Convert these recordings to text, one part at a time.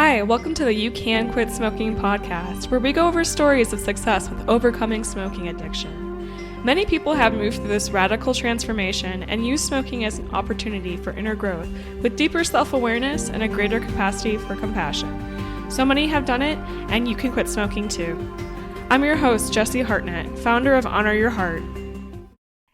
Hi, welcome to the You Can Quit Smoking podcast, where we go over stories of success with overcoming smoking addiction. Many people have moved through this radical transformation and use smoking as an opportunity for inner growth with deeper self-awareness and a greater capacity for compassion. So many have done it, and you can quit smoking too. I'm your host, Jessie Hartnett, founder of Honor Your Heart.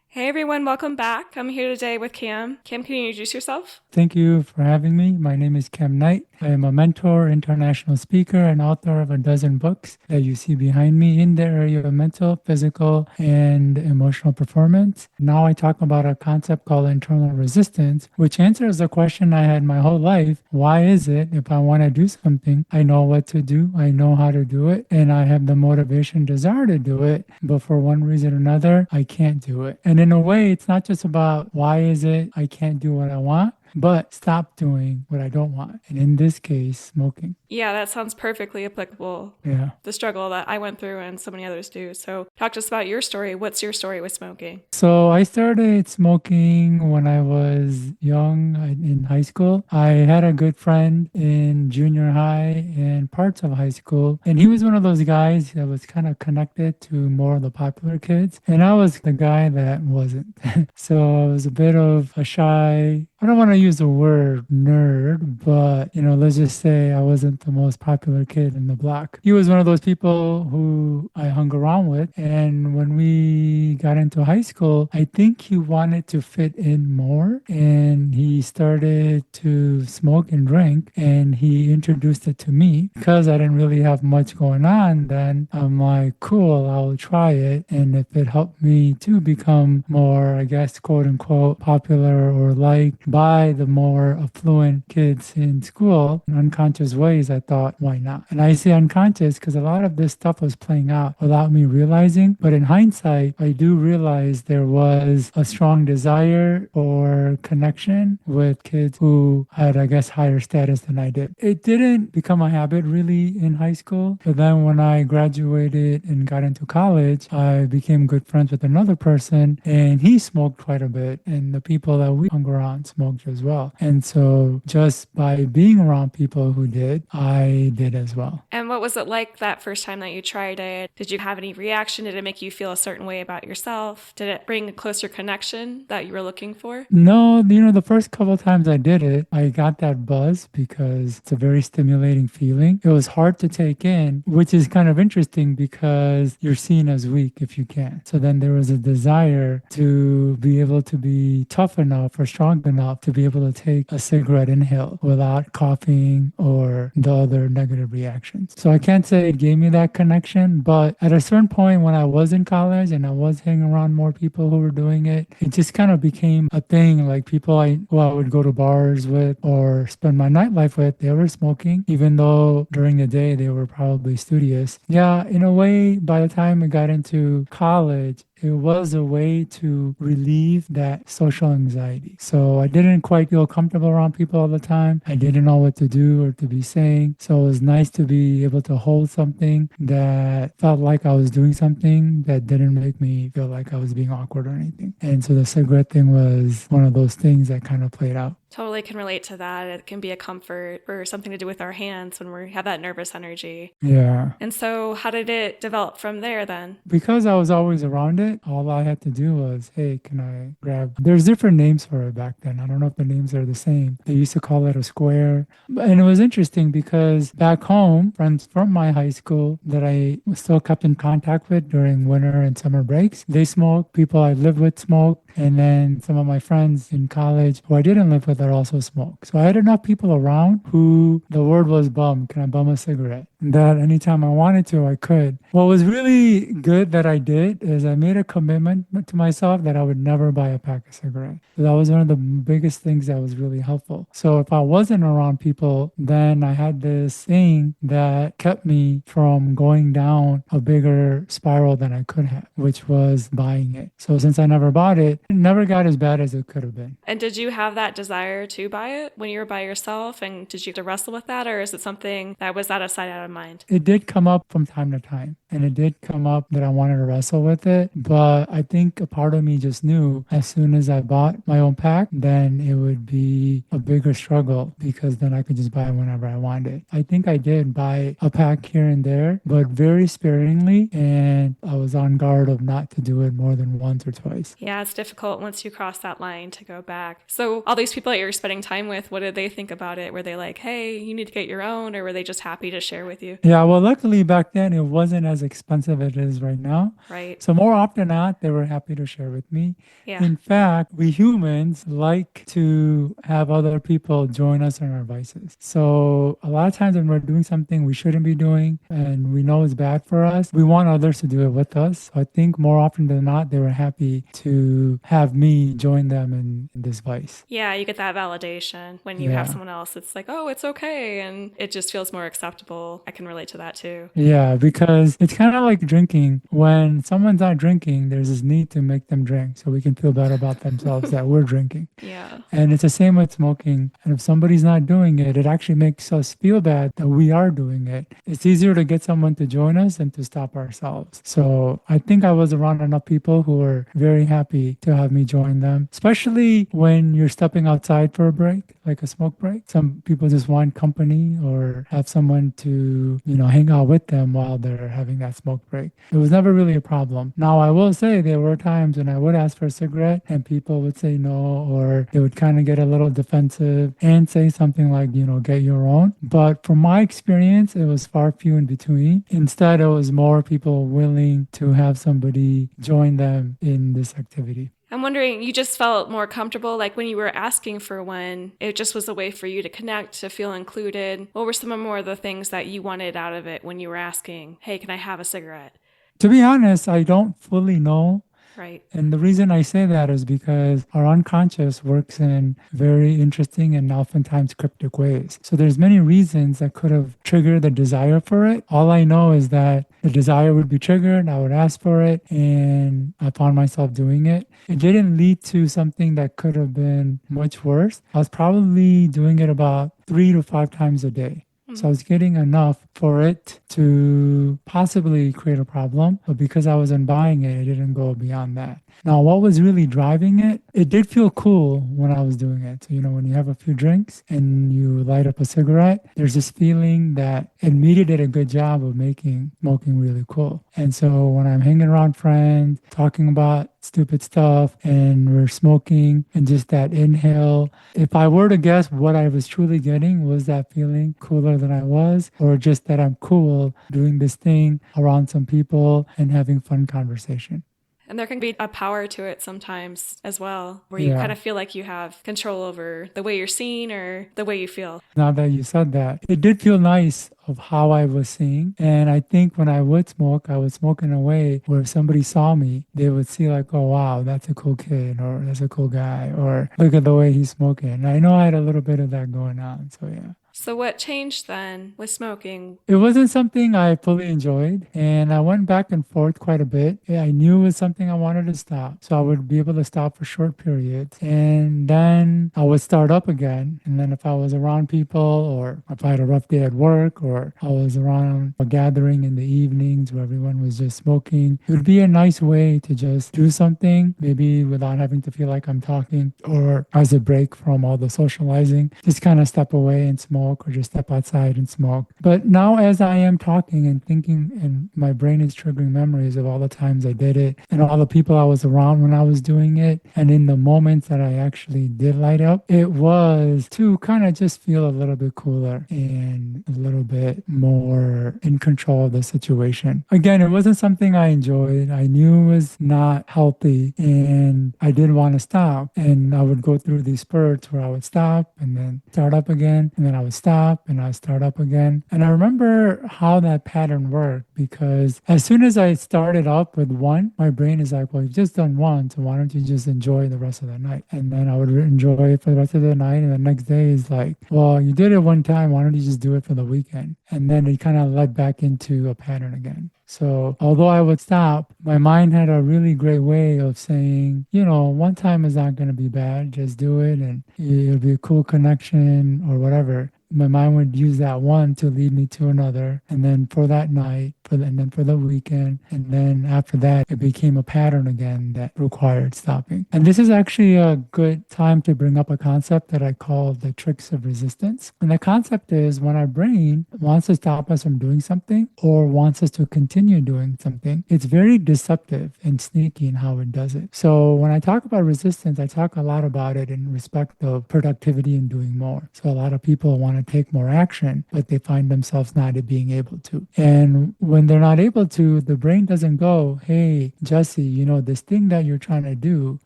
Hey everyone, welcome back. I'm here today with Kam. Kam, can you introduce yourself? Thank you for having me. My name is Kam Knight. I am a mentor, international speaker, and author of a dozen books that you see behind me in the area of mental, physical, and emotional performance. Now I talk about a concept called internal resistance, which answers the question I had my whole life. Why is it if I want to do something, I know what to do, I know how to do it, and I have the motivation, desire to do it, but for one reason or another, I can't do it. And in a way, it's not just about why is it I can't do what I want, but stop doing what I don't want. And in this case, smoking. Yeah, that sounds perfectly applicable. Yeah. The struggle that I went through and so many others do. So talk to us about your story. What's your story with smoking? So I started smoking when I was young in high school. I had a good friend in junior high and parts of high school. And he was one of those guys that was kind of connected to more of the popular kids. And I was the guy that wasn't. So I was a bit of a shy, I don't want to use the word nerd, but, let's just say I wasn't the most popular kid in the block. He was one of those people who I hung around with. And when we got into high school, I think he wanted to fit in more and he started to smoke and drink and he introduced it to me. Because I didn't really have much going on then, I'm like, cool, I'll try it. And if it helped me to become more, I guess, quote unquote, popular or liked by the more affluent kids in school in unconscious ways, I thought, why not? And I say unconscious because a lot of this stuff was playing out without me realizing. But in hindsight, I do realize there was a strong desire or connection with kids who had, I guess, higher status than I did. It didn't become a habit really in high school. But then when I graduated and got into college, I became good friends with another person and he smoked quite a bit. And the people that we hung around smoked as well. And so just by being around people who did, I did as well. And what was it like that first time that you tried it? Did you have any reaction? Did it make you feel a certain way about yourself? Did it bring a closer connection that you were looking for? No, the first couple of times I did it, I got that buzz because it's a very stimulating feeling. It was hard to take in, which is kind of interesting because you're seen as weak if you can. So then there was a desire to be able to be tough enough or strong enough to be able to take a cigarette inhale without coughing or the other negative reactions. So I can't say it gave me that connection, but at a certain point when I was in college and I was hanging around more people who were doing it, it just kind of became a thing. Like people who I would go to bars with or spend my nightlife with, they were smoking, even though during the day they were probably studious. Yeah, in a way, by the time I got into college, it was a way to relieve that social anxiety. So I didn't quite feel comfortable around people all the time. I didn't know what to do or to be saying. So it was nice to be able to hold something that felt like I was doing something that didn't make me feel like I was being awkward or anything. And so the cigarette thing was one of those things that kind of played out. Totally can relate to that. It can be a comfort or something to do with our hands when we have that nervous energy. Yeah. And so how did it develop from there then? Because I was always around it, all I had to do was, hey, can I grab... There's different names for it back then. I don't know if the names are the same. They used to call it a square. And it was interesting because back home, friends from my high school that I still kept in contact with during winter and summer breaks, they smoked. People I lived with smoked. And then some of my friends in college who I didn't live with that also smoked. So I had enough people around who the word was bum. Can I bum a cigarette? That anytime I wanted to, I could. What was really good that I did is I made a commitment to myself that I would never buy a pack of cigarettes. That was one of the biggest things that was really helpful. So if I wasn't around people, then I had this thing that kept me from going down a bigger spiral than I could have, which was buying it. So since I never bought it, it never got as bad as it could have been. And did you have that desire to buy it when you were by yourself? And did you have to wrestle with that? Or is it something that was out of sight, out of of mind. It did come up from time to time, and it did come up that I wanted to wrestle with it. But I think a part of me just knew as soon as I bought my own pack, then it would be a bigger struggle because then I could just buy whenever I wanted. I think I did buy a pack here and there, but very sparingly, and I was on guard of not to do it more than once or twice. Yeah, it's difficult once you cross that line to go back. So all these people that you're spending time with, what did they think about it? Were they like, hey, you need to get your own, or were they just happy to share with you? Yeah, well, luckily back then it wasn't as expensive as it is right now. Right. So more often than not, they were happy to share with me. Yeah. In fact, we humans like to have other people join us in our vices. So a lot of times when we're doing something we shouldn't be doing and we know it's bad for us, we want others to do it with us. So I think more often than not, they were happy to have me join them in this vice. Yeah, you get that validation when you have Yeah. someone else. It's like, oh, it's okay. And it just feels more acceptable. I can relate to that too. Yeah, because it's kind of like drinking. When someone's not drinking, there's this need to make them drink so we can feel better about themselves that we're drinking. Yeah. And it's the same with smoking. And if somebody's not doing it, it actually makes us feel bad that we are doing it. It's easier to get someone to join us than to stop ourselves. So I think I was around enough people who were very happy to have me join them, especially when you're stepping outside for a break, like a smoke break. Some people just want company or have someone to, hang out with them while they're having that smoke break. It was never really a problem. Now, I will say there were times when I would ask for a cigarette and people would say no, or they would kind of get a little defensive and say something like, get your own. But from my experience, it was far few in between. Instead, it was more people willing to have somebody join them in this activity. I'm wondering, you just felt more comfortable, like when you were asking for one, it just was a way for you to connect, to feel included. What were some more of the things that you wanted out of it when you were asking, hey, can I have a cigarette? To be honest, I don't fully know. Right. And the reason I say that is because our unconscious works in very interesting and oftentimes cryptic ways. So there's many reasons that could have triggered the desire for it. All I know is that the desire would be triggered, I would ask for it, and I found myself doing it. It didn't lead to something that could have been much worse. I was probably doing it about 3 to 5 times a day. So I was getting enough for it to possibly create a problem, but because I wasn't buying it, it didn't go beyond that. Now, what was really driving it? It did feel cool when I was doing it. So, when you have a few drinks and you light up a cigarette, there's this feeling that it media did a good job of making smoking really cool. And so when I'm hanging around friends, talking about stupid stuff, and we're smoking and just that inhale, if I were to guess what I was truly getting, was that feeling cooler than I was, or just that I'm cool doing this thing around some people and having fun conversation. And there can be a power to it sometimes as well, where you kind of feel like you have control over the way you're seen or the way you feel. Now that you said that, it did feel nice of how I was seeing. And I think when I would smoke in a way where if somebody saw me, they would see like, oh, wow, that's a cool kid, or that's a cool guy, or look at the way he's smoking. And I know I had a little bit of that going on. So yeah. So what changed then with smoking? It wasn't something I fully enjoyed, and I went back and forth quite a bit. I knew it was something I wanted to stop, so I would be able to stop for short periods, and then I would start up again. And then if I was around people, or if I had a rough day at work, or I was around a gathering in the evenings where everyone was just smoking, it would be a nice way to just do something, maybe without having to feel like I'm talking, or as a break from all the socializing, just kind of step away and smoke, or just step outside and smoke. But now as I am talking and thinking, and my brain is triggering memories of all the times I did it and all the people I was around when I was doing it, and in the moments that I actually did light up, it was to kind of just feel a little bit cooler and a little bit more in control of the situation. Again, it wasn't something I enjoyed. I knew it was not healthy, and I did want to stop. And I would go through these spurts where I would stop and then start up again, and then I would stop and I start up again. And I remember how that pattern worked, because as soon as I started up with one, my brain is like, well, you've just done one, so why don't you just enjoy the rest of the night? And then I would enjoy it for the rest of the night. And the next day is like, well, you did it one time, why don't you just do it for the weekend? And then it kind of led back into a pattern again. So although I would stop, my mind had a really great way of saying, one time is not going to be bad. Just do it and it'll be a cool connection or whatever. my mind would use that one to lead me to another. And then for that night, and then for the weekend. And then after that, it became a pattern again that required stopping. And this is actually a good time to bring up a concept that I call the tricks of resistance. And the concept is when our brain wants to stop us from doing something or wants us to continue doing something, it's very deceptive and sneaky in how it does it. So when I talk about resistance, I talk a lot about it in respect of productivity and doing more. So a lot of people want to take more action, but they find themselves not being able to. And when they're not able to, the brain doesn't go, hey, Jesse, this thing that you're trying to do,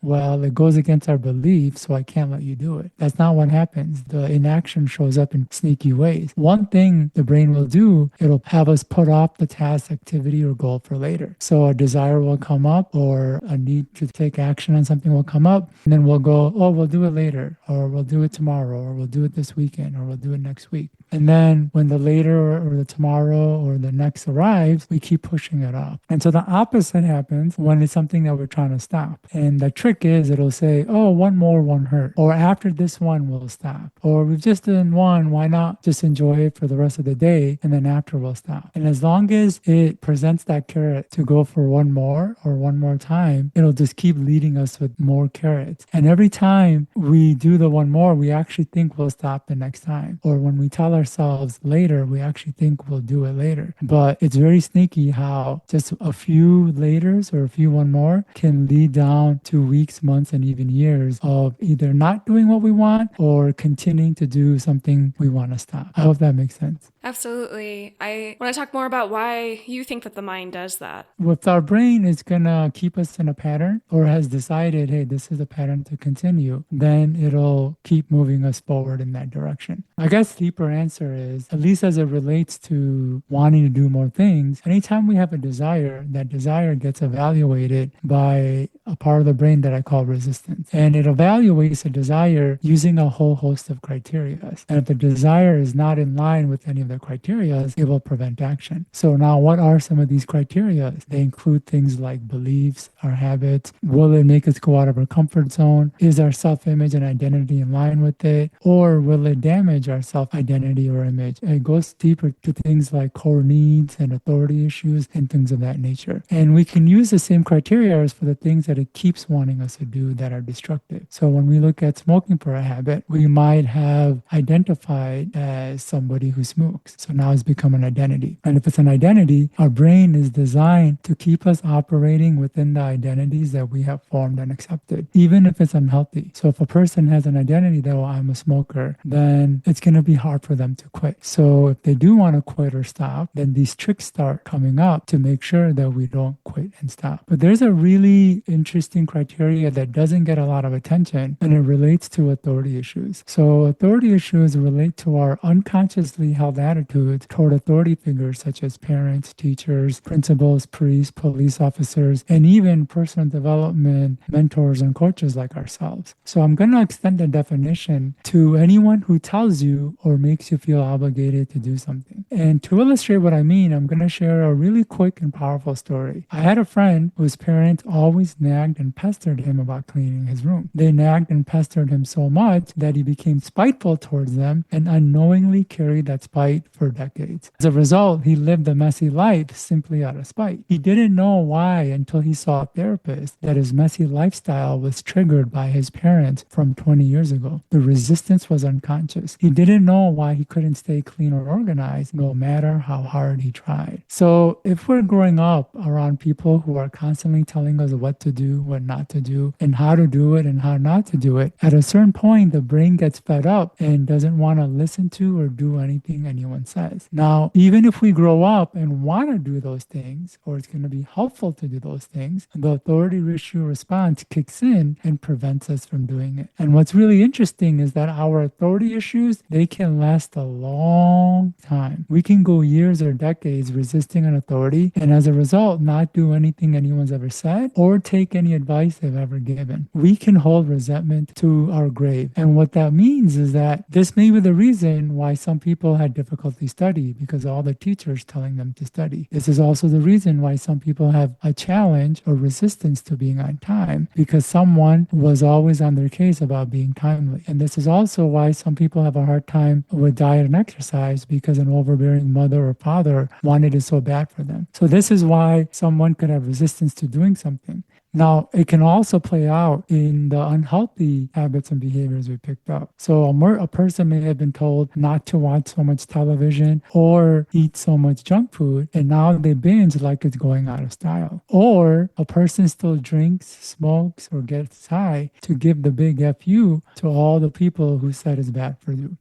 well, it goes against our beliefs, so I can't let you do it. That's not what happens. The inaction shows up in sneaky ways. One thing the brain will do, it'll have us put off the task, activity, or goal for later. So a desire will come up or a need to take action on something will come up, and then we'll go, oh, we'll do it later, or we'll do it tomorrow, or we'll do it this weekend, or we'll do it next week. And then when the later or the tomorrow or the next arrives, we keep pushing it off. And so the opposite happens when it's something that we're trying to stop. And the trick is it'll say, oh, one more won't hurt. Or after this one, we'll stop. Or we've just done one, why not just enjoy it for the rest of the day? And then after we'll stop. And as long as it presents that carrot to go for one more or one more time, it'll just keep leading us with more carrots. And every time we do the one more, we actually think we'll stop the next time. Or when we tell ourselves later, we actually think we'll do it later. But it's very sneaky how just a few laters or a few one more can lead down to weeks, months, and even years of either not doing what we want or continuing to do something we want to stop. I hope that makes sense. Absolutely. I want to talk more about why you think that the mind does that. If our brain is going to keep us in a pattern or has decided, hey, this is a pattern to continue, then it'll keep moving us forward in that direction. I guess the deeper answer is, at least as it relates to wanting to do more things, anytime we have a desire, that desire gets evaluated by a part of the brain that I call resistance. And it evaluates a desire using a whole host of criteria. And if the desire is not in line with any of the criteria, it will prevent action. So now what are some of these criteria? They include things like beliefs, our habits. Will it make us go out of our comfort zone? Is our self-image and identity in line with it? Or will it damage our self-identity or image? It goes deeper to things like core needs and authority issues and things of that nature. And we can use the same criteria as for the things that it keeps wanting us to do that are destructive. So when we look at smoking for a habit, we might have identified as somebody who smokes. So now it's become an identity. And if it's an identity, our brain is designed to keep us operating within the identities that we have formed and accepted, even if it's unhealthy. So if a person has an identity that, well, I'm a smoker, then it's going to be hard for them to quit. So if they do want to quit or stop, then these tricks start coming up to make sure that we don't quit and stop. But there's a really interesting criteria that doesn't get a lot of attention, and it relates to authority issues. So authority issues relate to our unconsciously held attitudes toward authority figures such as parents, teachers, principals, priests, police officers, and even personal development mentors and coaches like ourselves. So I'm going to extend the definition to anyone who tells you or makes you feel obligated to do something. And to illustrate what I mean, I'm going to share a really quick and powerful story. I had a friend whose parents always nagged and pestered him about cleaning his room. They nagged and pestered him so much that he became spiteful towards them and unknowingly carried that spite for decades. As a result, he lived a messy life simply out of spite. He didn't know why until he saw a therapist that his messy lifestyle was triggered by his parents from 20 years ago. The resistance was unconscious. He didn't know why he couldn't stay clean or organized no matter how hard he tried. So if we're growing up around people who are constantly telling us what to do, what not to do, and how to do it and how not to do it, at a certain point, the brain gets fed up and doesn't want to listen to or do anything anyone says. Now, even if we grow up and want to do those things, or it's going to be helpful to do those things, the authority issue response kicks in and prevents us from doing it. And what's really interesting is that our authority issues, they can last a long time. We can go years or decades resisting an authority, and as a result, not do anything anyone's ever said or take any advice they've ever given. We can hold resentment to our grave. And what that means is that this may be the reason why some people had difficulty studying, because all the teachers telling them to study. This is also the reason why some people have a challenge or resistance to being on time, because someone was always on their case about being timely. And this is also why some people have a hard time with diet and exercise because an overbearing mother or father wanted it so bad for them. So this is why someone could have resistance to doing something. Now, it can also play out in the unhealthy habits and behaviors we picked up. So a person may have been told not to watch so much television or eat so much junk food, and now they binge like it's going out of style. Or a person still drinks, smokes, or gets high to give the big FU to all the people who said it's bad for you.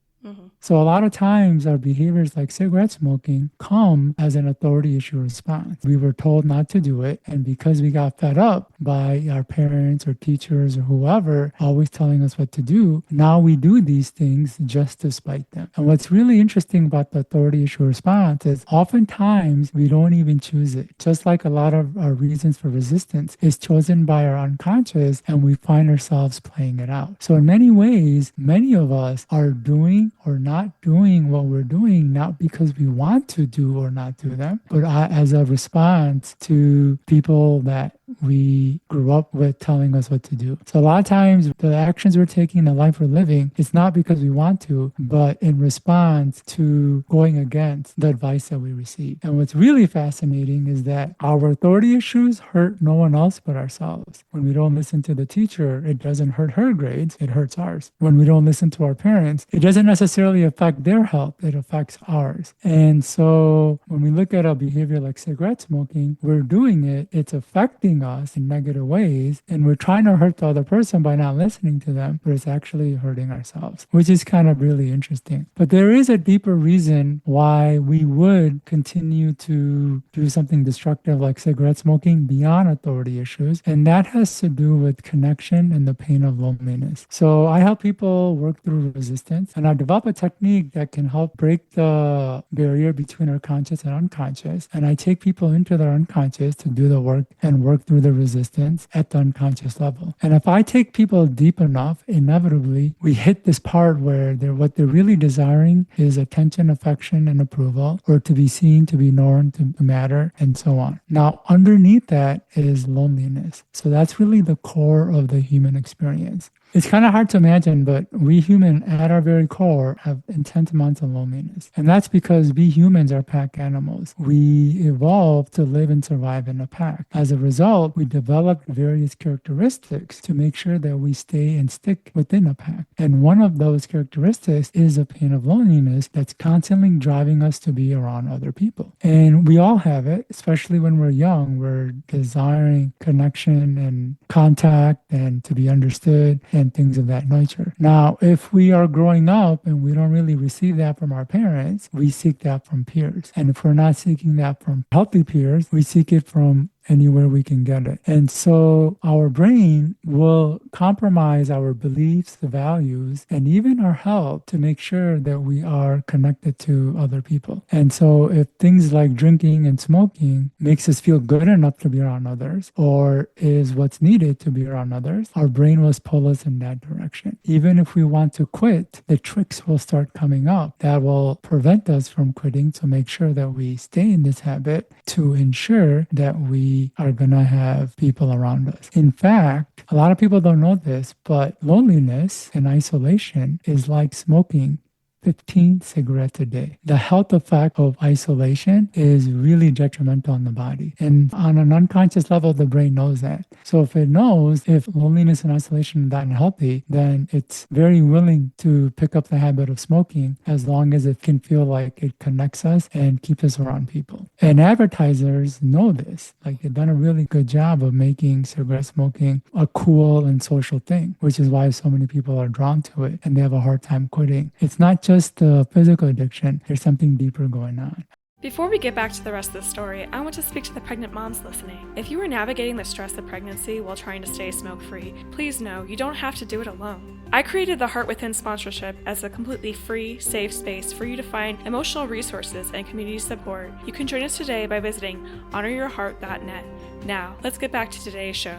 So a lot of times our behaviors like cigarette smoking come as an authority issue response. We were told not to do it, and because we got fed up by our parents or teachers or whoever always telling us what to do, now we do these things just to spite them. And what's really interesting about the authority issue response is oftentimes we don't even choose it. Just like a lot of our reasons for resistance is chosen by our unconscious, and we find ourselves playing it out. So in many ways, many of us are doing or not doing what we're doing, not because we want to do or not do them, but as a response to people that we grew up with telling us what to do. So a lot of times the actions we're taking, the life we're living, it's not because we want to, but in response to going against the advice that we receive. And what's really fascinating is that our authority issues hurt no one else but ourselves. When we don't listen to the teacher, it doesn't hurt her grades, it hurts ours. When we don't listen to our parents, it doesn't necessarily affect their health, it affects ours. And so when we look at a behavior like cigarette smoking, we're doing it, it's affecting us in negative ways, and we're trying to hurt the other person by not listening to them, but it's actually hurting ourselves, which is kind of really interesting. But there is a deeper reason why we would continue to do something destructive like cigarette smoking beyond authority issues, and that has to do with connection and the pain of loneliness. So I help people work through resistance, and I develop a technique that can help break the barrier between our conscious and unconscious, and I take people into their unconscious to do the work and work through the resistance at the unconscious level. And if I take people deep enough, inevitably we hit this part where what they're really desiring is attention, affection, and approval, or to be seen, to be known, to matter, and so on. Now, underneath that is loneliness. So that's really the core of the human experience. It's kind of hard to imagine, but we humans at our very core have intense amounts of loneliness. And that's because we humans are pack animals. We evolved to live and survive in a pack. As a result, we developed various characteristics to make sure that we stay and stick within a pack. And one of those characteristics is a pain of loneliness that's constantly driving us to be around other people. And we all have it, especially when we're young. We're desiring connection and contact and to be understood and things of that nature. Now, if we are growing up and we don't really receive that from our parents, we seek that from peers. And if we're not seeking that from healthy peers, we seek it from anywhere we can get it. And so our brain will compromise our beliefs, the values, and even our health to make sure that we are connected to other people. And so if things like drinking and smoking makes us feel good enough to be around others, or is what's needed to be around others, our brain will pull us in that direction. Even if we want to quit, the tricks will start coming up that will prevent us from quitting, to make sure that we stay in this habit, to ensure that we are going to have people around us. In fact, a lot of people don't know this, but loneliness and isolation is like smoking 15 cigarettes a day. The health effect of isolation is really detrimental on the body. And on an unconscious level, the brain knows that. So if it knows if loneliness and isolation are that unhealthy, then it's very willing to pick up the habit of smoking as long as it can feel like it connects us and keeps us around people. And advertisers know this. Like, they've done a really good job of making cigarette smoking a cool and social thing, which is why so many people are drawn to it and they have a hard time quitting. It's not just the physical addiction, there's something deeper going on. Before we get back to the rest of the story, I want to speak to the pregnant moms listening. If you are navigating the stress of pregnancy while trying to stay smoke-free, please know you don't have to do it alone. I created the Heart Within sponsorship as a completely free, safe space for you to find emotional resources and community support. You can join us today by visiting honoryourheart.net. Now, let's get back to today's show.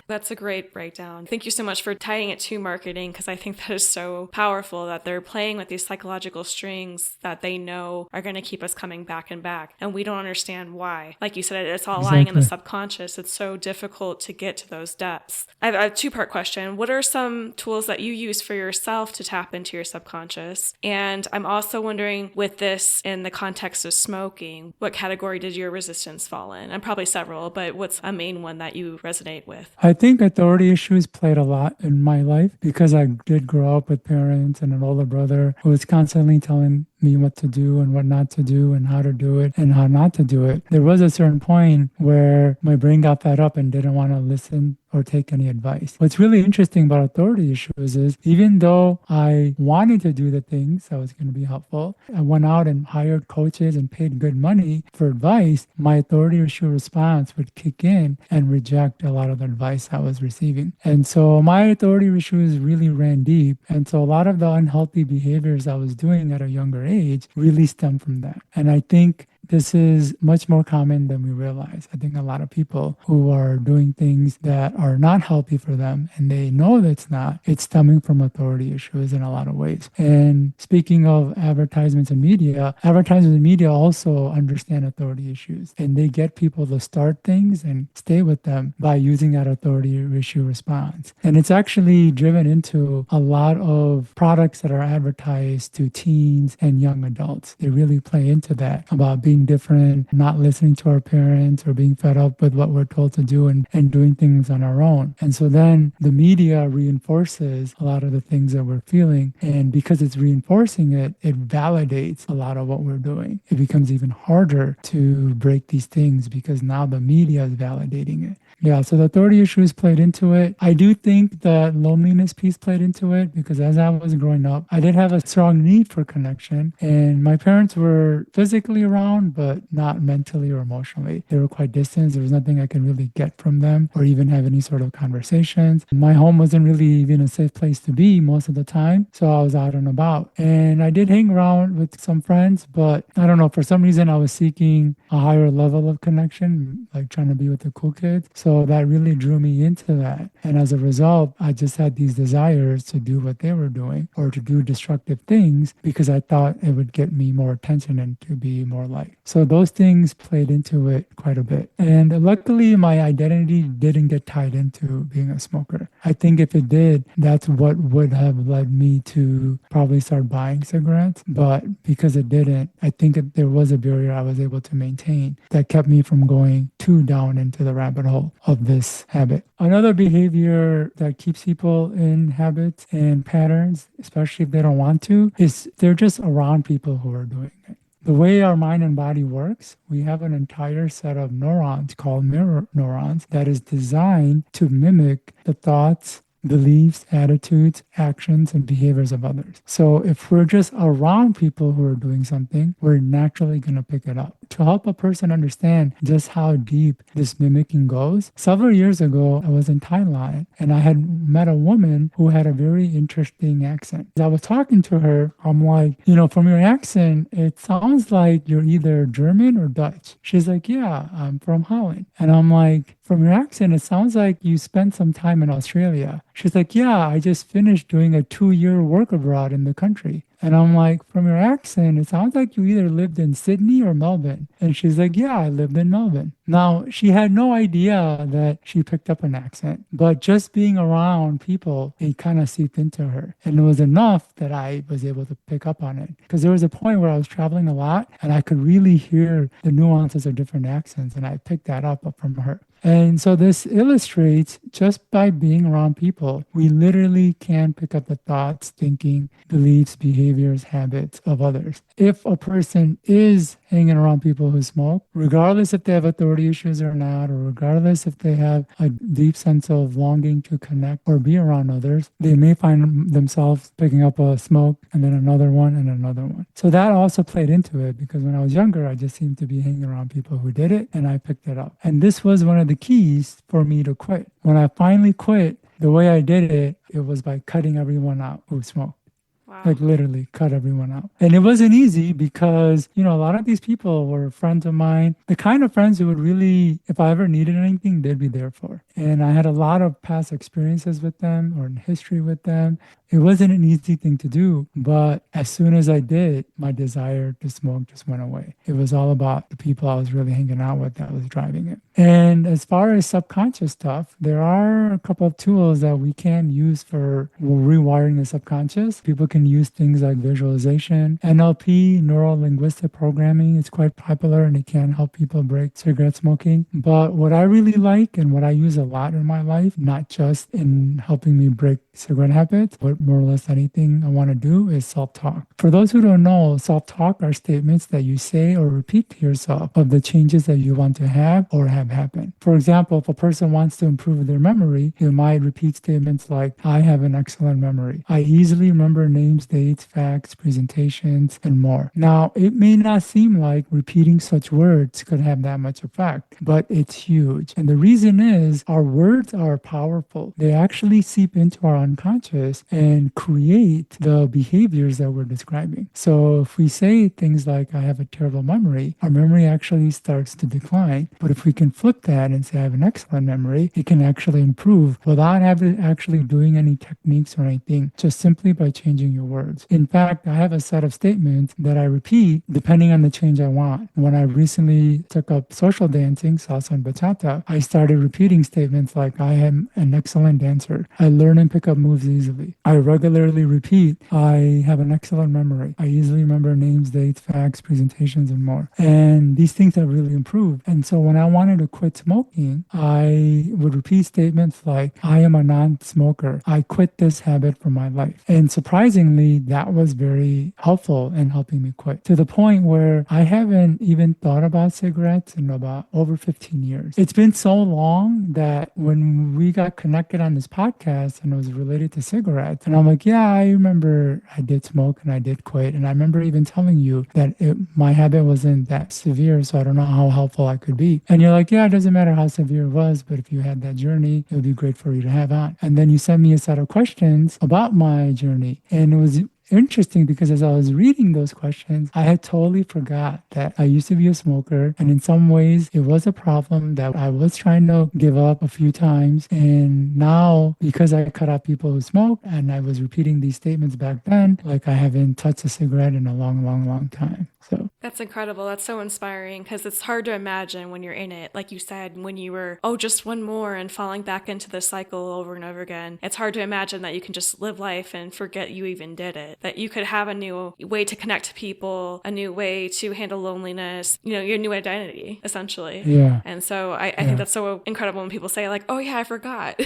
That's a great breakdown. Thank you so much for tying it to marketing, because I think that is so powerful that they're playing with these psychological strings that they know are going to keep us coming back and back. And we don't understand why. Like you said, it's all lying in the subconscious. It's so difficult to get to those depths. I have a two-part question. What are some tools that you use for yourself to tap into your subconscious? And I'm also wondering, with this in the context of smoking, what category did your resistance fall in? And probably several, but what's a main one that you resonate with? I think authority issues played a lot in my life because I did grow up with parents and an older brother who was constantly telling me what to do and what not to do and how to do it and how not to do it. There was a certain point where my brain got fed up and didn't want to listen or take any advice. What's really interesting about authority issues is even though I wanted to do the things that was going to be helpful, I went out and hired coaches and paid good money for advice, my authority issue response would kick in and reject a lot of the advice I was receiving. And so my authority issues really ran deep. And so a lot of the unhealthy behaviors I was doing at a younger age really stem from that. And I think this is much more common than we realize. I think a lot of people who are doing things that are not healthy for them and they know that it's stemming from authority issues in a lot of ways. And speaking of advertisements and media also understand authority issues and they get people to start things and stay with them by using that authority issue response. And it's actually driven into a lot of products that are advertised to teens and young adults. They really play into that about being different, not listening to our parents or being fed up with what we're told to do and doing things on our own. And so then the media reinforces a lot of the things that we're feeling. And because it's reinforcing it, it validates a lot of what we're doing. It becomes even harder to break these things because now the media is validating it. Yeah, so the authority issues played into it. I do think the loneliness piece played into it because as I was growing up, I did have a strong need for connection. And my parents were physically around, but not mentally or emotionally. They were quite distant. There was nothing I could really get from them or even have any sort of conversations. My home wasn't really even a safe place to be most of the time. So I was out and about. And I did hang around with some friends, but I don't know, for some reason I was seeking a higher level of connection, like trying to be with the cool kids. So that really drew me into that. And as a result, I just had these desires to do what they were doing or to do destructive things because I thought it would get me more attention and to be more liked. So those things played into it quite a bit. And luckily, my identity didn't get tied into being a smoker. I think if it did, that's what would have led me to probably start buying cigarettes. But because it didn't, I think there was a barrier I was able to maintain that kept me from going too down into the rabbit hole of this habit. Another behavior that keeps people in habits and patterns, especially if they don't want to, is they're just around people who are doing it. The way our mind and body works, we have an entire set of neurons called mirror neurons that is designed to mimic the thoughts, beliefs, attitudes, actions, and behaviors of others. So if we're just around people who are doing something, we're naturally going to pick it up. To help a person understand just how deep this mimicking goes, several years ago, I was in Thailand and I had met a woman who had a very interesting accent. As I was talking to her, I'm like, from your accent, it sounds like you're either German or Dutch. She's like, yeah, I'm from Holland. And I'm like, from your accent, it sounds like you spent some time in Australia. She's like, yeah, I just finished doing a 2-year work abroad in the country. And I'm like, from your accent, it sounds like you either lived in Sydney or Melbourne. And she's like, yeah, I lived in Melbourne. Now, she had no idea that she picked up an accent, but just being around people, it kind of seeped into her. And it was enough that I was able to pick up on it. Because there was a point where I was traveling a lot and I could really hear the nuances of different accents. And I picked that up from her. And so this illustrates just by being around people, we literally can pick up the thoughts, thinking, beliefs, behaviors, habits of others. If a person is hanging around people who smoke, regardless if they have authority issues or not, or regardless if they have a deep sense of longing to connect or be around others, they may find themselves picking up a smoke and then another one and another one. So that also played into it because when I was younger, I just seemed to be hanging around people who did it and I picked it up. And this was one of the keys for me to quit. When I finally quit, the way I did it, it was by cutting everyone out who smoked. Wow. Like literally cut everyone out. And it wasn't easy because, a lot of these people were friends of mine, the kind of friends who would really, if I ever needed anything, they'd be there for. And I had a lot of past experiences with them or history with them. It wasn't an easy thing to do, but as soon as I did, my desire to smoke just went away. It was all about the people I was really hanging out with that was driving it. And as far as subconscious stuff, there are a couple of tools that we can use for rewiring the subconscious. People can use things like visualization, NLP, neuro linguistic programming. It's quite popular and it can help people break cigarette smoking. But what I really like and what I use a lot in my life, not just in helping me break cigarette habits, but more or less anything I want to do is self-talk. For those who don't know, self-talk are statements that you say or repeat to yourself of the changes that you want to have or have happen. For example, if a person wants to improve their memory, you might repeat statements like, I have an excellent memory. I easily remember names, dates, facts, presentations, and more. Now, it may not seem like repeating such words could have that much effect, but it's huge. And the reason is our words are powerful. They actually seep into our unconscious and create the behaviors that we're describing. So if we say things like, I have a terrible memory, our memory actually starts to decline. But if we can flip that and say, I have an excellent memory, it can actually improve without actually doing any techniques or anything, just simply by changing your words. In fact, I have a set of statements that I repeat depending on the change I want. When I recently took up social dancing, salsa and bachata, I started repeating statements like, I am an excellent dancer. I learn and pick up moves easily. I regularly repeat, I have an excellent memory. I easily remember names, dates, facts, presentations, and more. And these things have really improved. And so when I wanted to quit smoking, I would repeat statements like, I am a non-smoker. I quit this habit from my life. And surprisingly, that was very helpful in helping me quit, to the point where I haven't even thought about cigarettes in about over 15 years. It's been so long that when we got connected on this podcast and it was related to cigarettes, and I'm like, yeah, I remember I did smoke and I did quit. And I remember even telling you that my habit wasn't that severe, so I don't know how helpful I could be. And you're like, yeah, it doesn't matter how severe it was, but if you had that journey, it would be great for you to have on. And then you sent me a set of questions about my journey. And it was interesting because as I was reading those questions, I had totally forgot that I used to be a smoker. And in some ways, it was a problem that I was trying to give up a few times. And now, because I cut out people who smoke and I was repeating these statements back then, like I haven't touched a cigarette in a long, long, long time. So that's incredible. That's so inspiring because it's hard to imagine when you're in it. Like you said, when you were, just one more and falling back into the cycle over and over again. It's hard to imagine that you can just live life and forget you even did it. That you could have a new way to connect to people, a new way to handle loneliness, your new identity, essentially. yeah. And so I think that's so incredible when people say like, oh yeah, I forgot.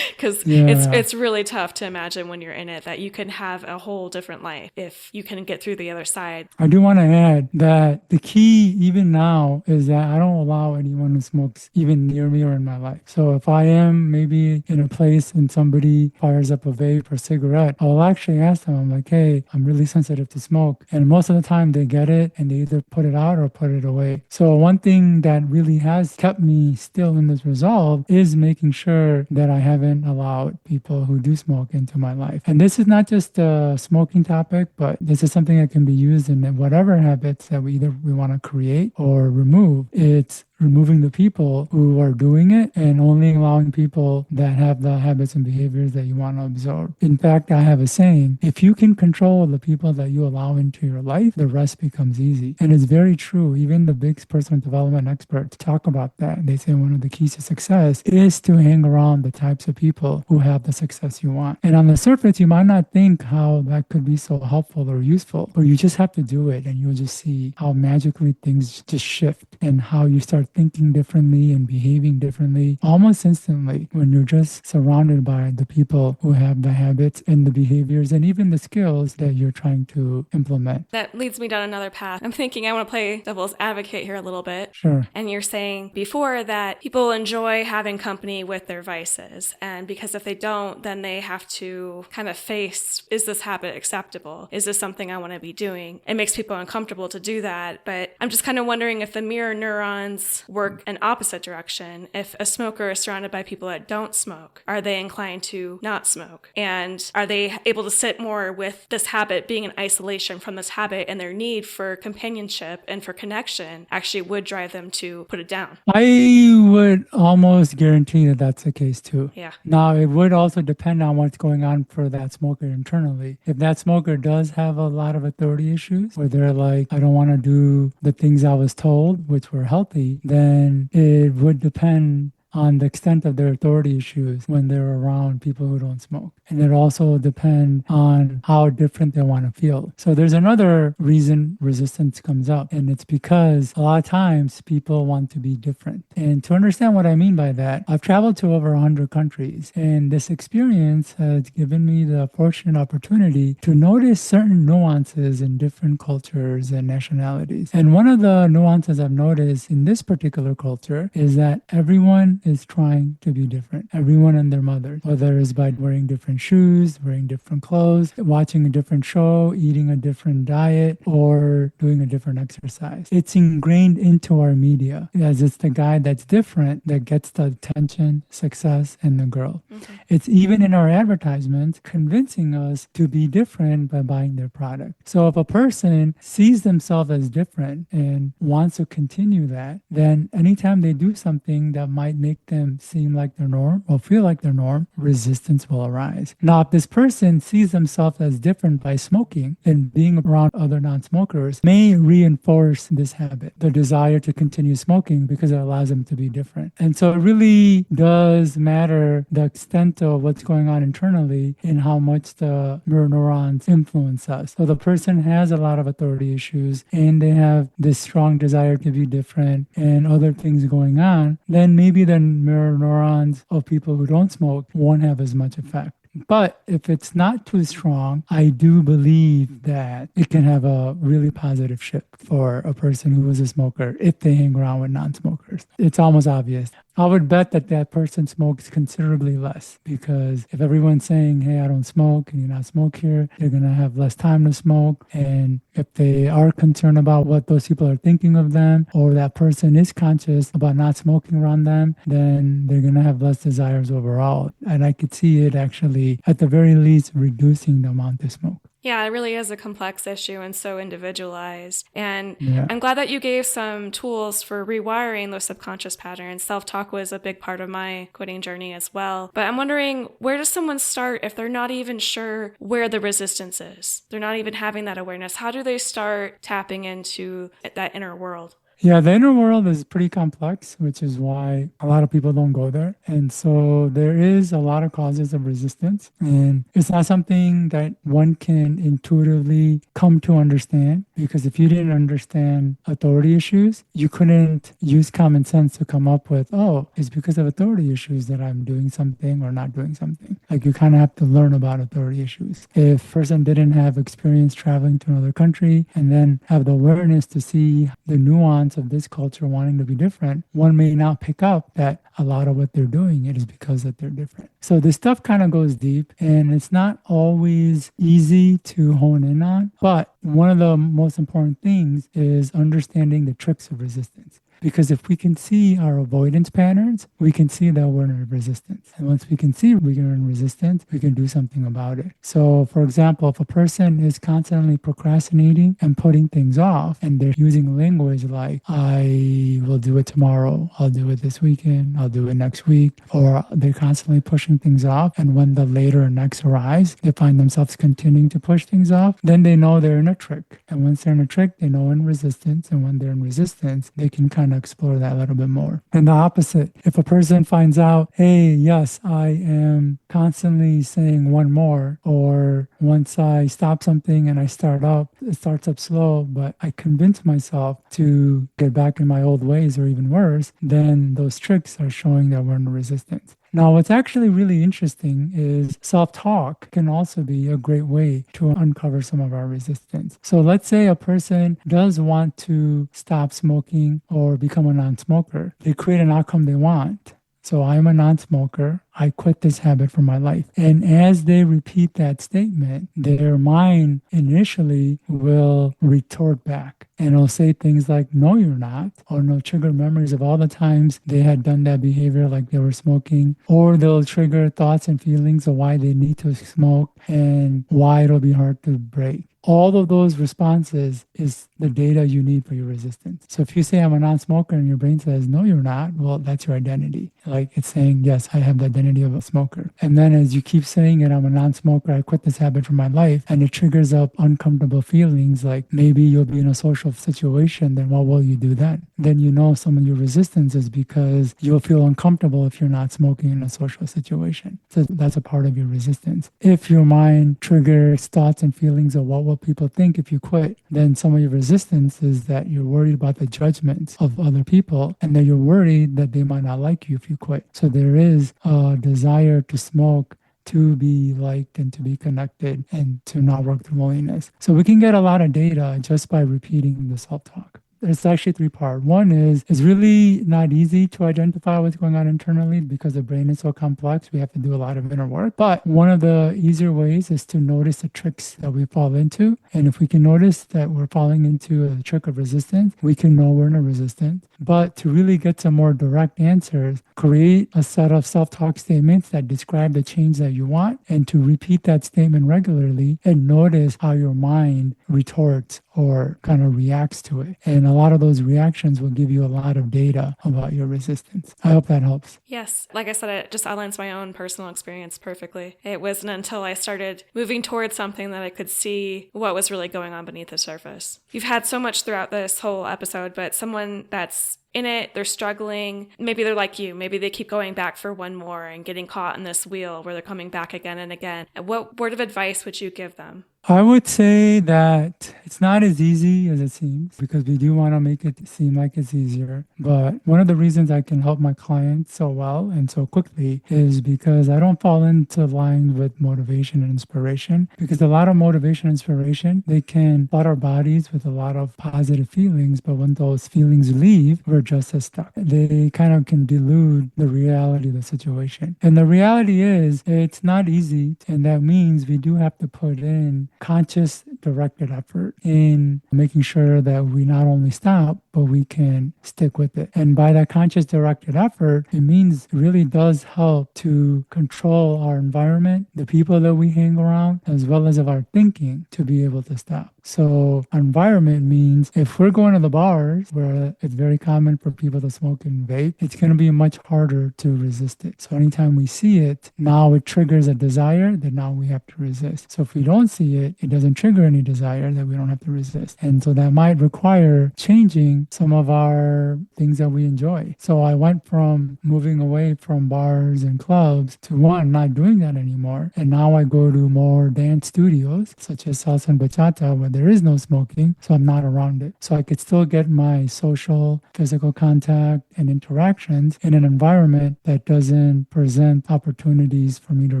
Because Yeah. it's really tough to imagine when you're in it that you can have a whole different life if you can get through the other side. I do want to add that the key, even now, is that I don't allow anyone who smokes even near me or in my life. So if I am maybe in a place and somebody fires up a vape or cigarette, I'll actually ask them, I'm like, hey, I'm really sensitive to smoke. And most of the time they get it and they either put it out or put it away. So one thing that really has kept me still in this resolve is making sure that I haven't allowed people who do smoke into my life. And this is not just a smoking topic, but this is something that can be used in whatever habits that we want to create or remove. It's removing the people who are doing it and only allowing people that have the habits and behaviors that you want to absorb. In fact, I have a saying, if you can control the people that you allow into your life, the rest becomes easy. And it's very true. Even the big personal development experts talk about that. They say one of the keys to success is to hang around the types of people who have the success you want. And on the surface, you might not think how that could be so helpful or useful, but you just have to do it and you'll just see how magically things just shift and how you start thinking differently and behaving differently almost instantly when you're just surrounded by the people who have the habits and the behaviors and even the skills that you're trying to implement. That leads me down another path. I'm thinking I want to play devil's advocate here a little bit. Sure. And you're saying before that people enjoy having company with their vices. And because if they don't, then they have to kind of face, is this habit acceptable? Is this something I want to be doing? It makes people uncomfortable to do that. But I'm just kind of wondering if the mirror neurons this work an opposite direction? If a smoker is surrounded by people that don't smoke, are they inclined to not smoke? And are they able to sit more with this habit, being in isolation from this habit, and their need for companionship and for connection actually would drive them to put it down? I would almost guarantee that that's the case too. Yeah. Now, it would also depend on what's going on for that smoker internally. If that smoker does have a lot of authority issues, where they're like, I don't want to do the things I was told, which were healthy, then it would depend on the extent of their authority issues when they're around people who don't smoke. And it also depends on how different they want to feel. So there's another reason resistance comes up, and it's because a lot of times people want to be different. And to understand what I mean by that, I've traveled to over 100 countries, and this experience has given me the fortunate opportunity to notice certain nuances in different cultures and nationalities. And one of the nuances I've noticed in this particular culture is that everyone is trying to be different. Everyone and their mothers, whether it's by wearing different shoes, wearing different clothes, watching a different show, eating a different diet, or doing a different exercise. It's ingrained into our media, as it's the guy that's different that gets the attention, success, and the girl. Mm-hmm. It's even in our advertisements convincing us to be different by buying their product. So if a person sees themselves as different and wants to continue that, then anytime they do something that might make them seem like their norm or feel like their norm, resistance will arise. Now, if this person sees themselves as different by smoking, then being around other non-smokers may reinforce this habit, the desire to continue smoking, because it allows them to be different. And so it really does matter the extent of what's going on internally and how much the mirror neurons influence us. So the person has a lot of authority issues and they have this strong desire to be different and other things going on, then maybe the mirror neurons of people who don't smoke won't have as much effect. But if it's not too strong, I do believe that it can have a really positive shift for a person who is a smoker if they hang around with non-smokers. It's almost obvious. I would bet that that person smokes considerably less, because if everyone's saying, hey, I don't smoke, and you're not smoke here, they're going to have less time to smoke. And if they are concerned about what those people are thinking of them, or that person is conscious about not smoking around them, then they're going to have less desires overall. And I could see it actually, at the very least, reducing the amount they smoke. Yeah, it really is a complex issue and so individualized. And I'm glad that you gave some tools for rewiring those subconscious patterns. Self-talk was a big part of my quitting journey as well. But I'm wondering, where does someone start if they're not even sure where the resistance is? They're not even having that awareness. How do they start tapping into that inner world? Yeah, the inner world is pretty complex, which is why a lot of people don't go there. And so there is a lot of causes of resistance. And it's not something that one can intuitively come to understand, because if you didn't understand authority issues, you couldn't use common sense to come up with, oh, it's because of authority issues that I'm doing something or not doing something. Like, you kind of have to learn about authority issues. If a person didn't have experience traveling to another country and then have the awareness to see the nuance of this culture wanting to be different, one may not pick up that a lot of what they're doing, it is because that they're different. So this stuff kind of goes deep, and it's not always easy to hone in on. But one of the most important things is understanding the tricks of resistance. Because if we can see our avoidance patterns, we can see that we're in resistance. And once we can see we're in resistance, we can do something about it. So, for example, if a person is constantly procrastinating and putting things off, and they're using language like, I will do it tomorrow, I'll do it this weekend, I'll do it next week, or they're constantly pushing things off, and when the later or next arrives, they find themselves continuing to push things off, then they know they're in a trick. And once they're in a trick, they know in resistance. And when they're in resistance, they can kind of explore that a little bit more. And the opposite, if a person finds out, hey, yes, I am constantly saying one more, or once I stop something and I start up, it starts up slow, but I convince myself to get back in my old ways, or even worse, then those tricks are showing that we're in resistance. Now, what's actually really interesting is self-talk can also be a great way to uncover some of our resistance. So let's say a person does want to stop smoking or become a non-smoker. They create an outcome they want. So I'm a non-smoker. I quit this habit for my life. And as they repeat that statement, their mind initially will retort back. And it'll say things like, no, you're not, or no, trigger memories of all the times they had done that behavior, like they were smoking, or they'll trigger thoughts and feelings of why they need to smoke and why it'll be hard to break. All of those responses is the data you need for your resistance. So if you say I'm a non-smoker and your brain says, no, you're not, well, that's your identity. Like it's saying, yes, I have the identity of a smoker. And then as you keep saying it, I'm a non-smoker, I quit this habit for my life, and it triggers up uncomfortable feelings like maybe you'll be in a social situation, then what will you do then? Then you know some of your resistance is because you'll feel uncomfortable if you're not smoking in a social situation. So that's a part of your resistance. If your mind triggers thoughts and feelings of what will people think if you quit, then some of your resistance is that you're worried about the judgments of other people, and that you're worried that they might not like you if you quit. So there is a desire to smoke to be liked and to be connected and to not work through loneliness. So we can get a lot of data just by repeating the self-talk. There's actually three parts. One is it's really not easy to identify what's going on internally because the brain is so complex. We have to do a lot of inner work. But one of the easier ways is to notice the tricks that we fall into. And if we can notice that we're falling into a trick of resistance, we can know we're in a resistance. But to really get some more direct answers, create a set of self-talk statements that describe the change that you want, and to repeat that statement regularly and notice how your mind retorts or kind of reacts to it. And a lot of those reactions will give you a lot of data about your resistance. I hope that helps. Yes. Like I said, it just outlines my own personal experience perfectly. It wasn't until I started moving towards something that I could see what was really going on beneath the surface. You've had so much throughout this whole episode, but someone that's in it, they're struggling. Maybe they're like you. Maybe they keep going back for one more and getting caught in this wheel where they're coming back again and again. What word of advice would you give them? I would say that it's not as easy as it seems, because we do want to make it seem like it's easier. But one of the reasons I can help my clients so well and so quickly is because I don't fall into line with motivation and inspiration, because a lot of motivation and inspiration, they can flood our bodies with a lot of positive feelings. But when those feelings leave, we're just as stuck. They kind of can delude the reality of the situation. And the reality is it's not easy. And that means we do have to put in conscious directed effort in making sure that we not only stop, but we can stick with it. And by that conscious directed effort, it means it really does help to control our environment, the people that we hang around, as well as of our thinking to be able to stop. So environment means if we're going to the bars where it's very common for people to smoke and vape, it's going to be much harder to resist it. So anytime we see it, now it triggers a desire that now we have to resist. So if we don't see it, it doesn't trigger any desire that we don't have to resist. And so that might require changing some of our things that we enjoy. So I went from moving away from bars and clubs to one, not doing that anymore. And now I go to more dance studios such as salsa and bachata where there is no smoking. So I'm not around it. So I could still get my social, physical contact and interactions in an environment that doesn't present opportunities for me to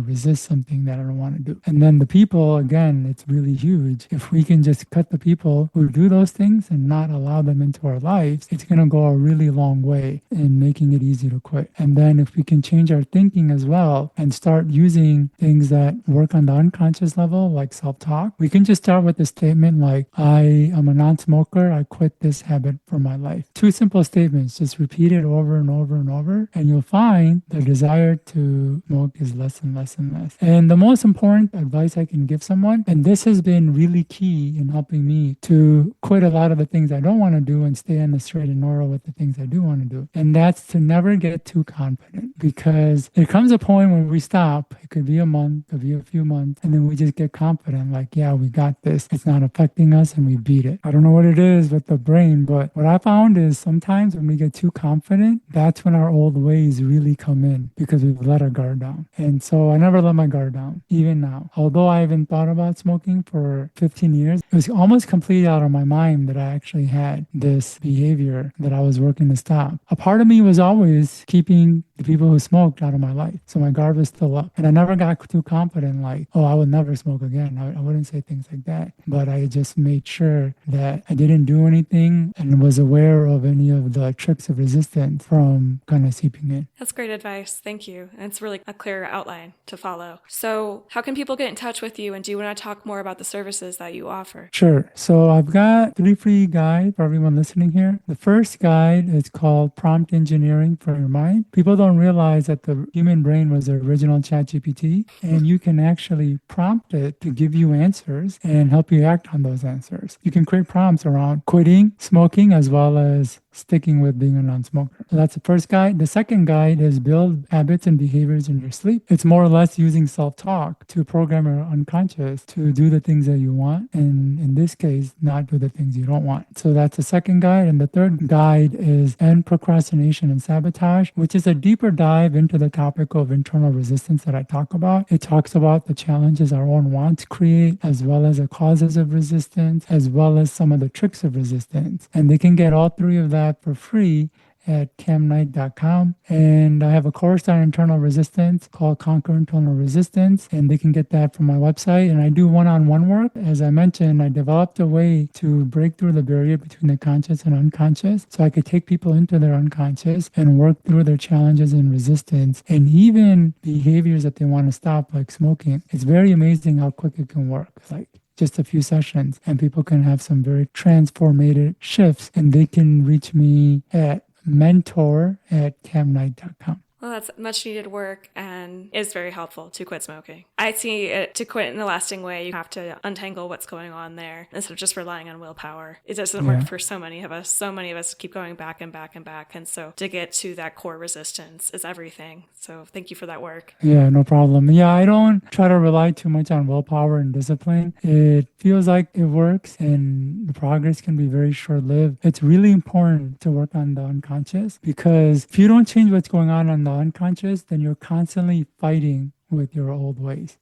resist something that I don't want to do. And then the people, again, it's really huge. If we can just cut the people who do those things and not allow them into our lives, it's going to go a really long way in making it easy to quit. And then if we can change our thinking as well and start using things that work on the unconscious level, like self-talk, we can just start with the statement like, I am a non-smoker, I quit this habit for my life. Two simple statements, just repeat it over and over and over, and you'll find the desire to smoke is less and less and less. And the most important advice I can give someone, and this has been really key in helping me to quit a lot of the things I don't want to do and stay on the straight and narrow with the things I do want to do. And that's to never get too confident, because there comes a point when we stop. It could be a month, it could be a few months, and then we just get confident, like, yeah, we got this. It's not affecting us, and we beat it. I don't know what it is with the brain, but what I found is sometimes when we get too confident, that's when our old ways really come in, because we've let our guard down. And so I never let my guard down, even now. Although I haven't thought about smoking for 15 years, it was almost completely out of my mind that I actually had this behavior that I was working to stop. A part of me was always keeping the people who smoked out of my life. So my guard was still up. And I never got too confident, like, oh, I would never smoke again. I wouldn't say things like that. But I just made sure that I didn't do anything and was aware of any of the tricks of resistance from kind of seeping in. That's great advice. Thank you. And it's really a clear outline to follow. So how can people get in touch with you? And do you want to talk more about the services that you offer? Sure. So I've got 3 free guides for everyone listening here. The first guide is called Prompt Engineering for Your Mind. People don't realize that the human brain was the original ChatGPT, and you can actually prompt it to give you answers and help you act on those answers. You can create prompts around quitting smoking as well as sticking with being a non-smoker. So that's the first guide. The second guide is Build Habits and Behaviors in Your Sleep. It's more or less using self-talk to program your unconscious to do the things that you want, and in this case, not do the things you don't want. So that's the second guide. And the third guide is End Procrastination and Sabotage, which is a deeper dive into the topic of internal resistance that I talk about. It talks about the challenges our own wants create, as well as the causes of resistance, as well as some of the tricks of resistance. And they can get all 3 of that for free at kamknight.com. And I have a course on internal resistance called Conquer Internal Resistance, and they can get that from my website. And I do one-on-one work. As I mentioned, I developed a way to break through the barrier between the conscious and unconscious, so I could take people into their unconscious and work through their challenges and resistance, and even behaviors that they want to stop, like smoking. It's very amazing how quick it can work. Like just a few sessions, and people can have some very transformative shifts, and they can reach me at mentor@kamknight.com. Well, that's much needed work and is very helpful to quit smoking. I see it to quit in a lasting way. You have to untangle what's going on there instead of just relying on willpower. It doesn't work for so many of us. So many of us keep going back and back and back. And so to get to that core resistance is everything. So thank you for that work. Yeah, no problem. Yeah, I don't try to rely too much on willpower and discipline. It feels like it works, and the progress can be very short-lived. It's really important to work on the unconscious, because if you don't change what's going on the unconscious, then you're constantly fighting with your old ways.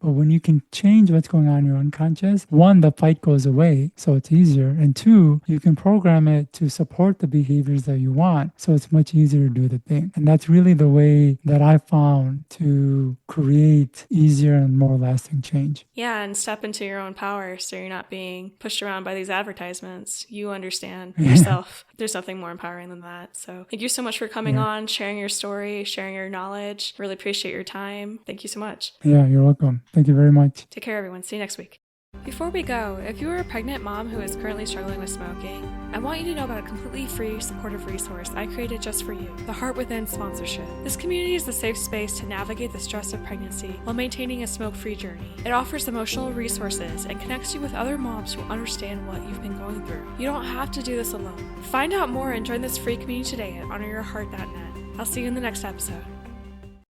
But when you can change what's going on in your unconscious, 1, the fight goes away, so it's easier. And 2, you can program it to support the behaviors that you want, so it's much easier to do the thing. And that's really the way that I found to create easier and more lasting change. Yeah, and step into your own power so you're not being pushed around by these advertisements. You understand yourself. There's nothing more empowering than that. So thank you so much for coming on, sharing your story, sharing your knowledge. Really appreciate your time. Thank you so much. Yeah, you're welcome. Thank you very much. Take care, everyone. See you next week. Before we go, if you are a pregnant mom who is currently struggling with smoking, I want you to know about a completely free, supportive resource I created just for you, the Heart Within Sponsorship. This community is the safe space to navigate the stress of pregnancy while maintaining a smoke-free journey. It offers emotional resources and connects you with other moms who understand what you've been going through. You don't have to do this alone. Find out more and join this free community today at honoryourheart.net. I'll see you in the next episode.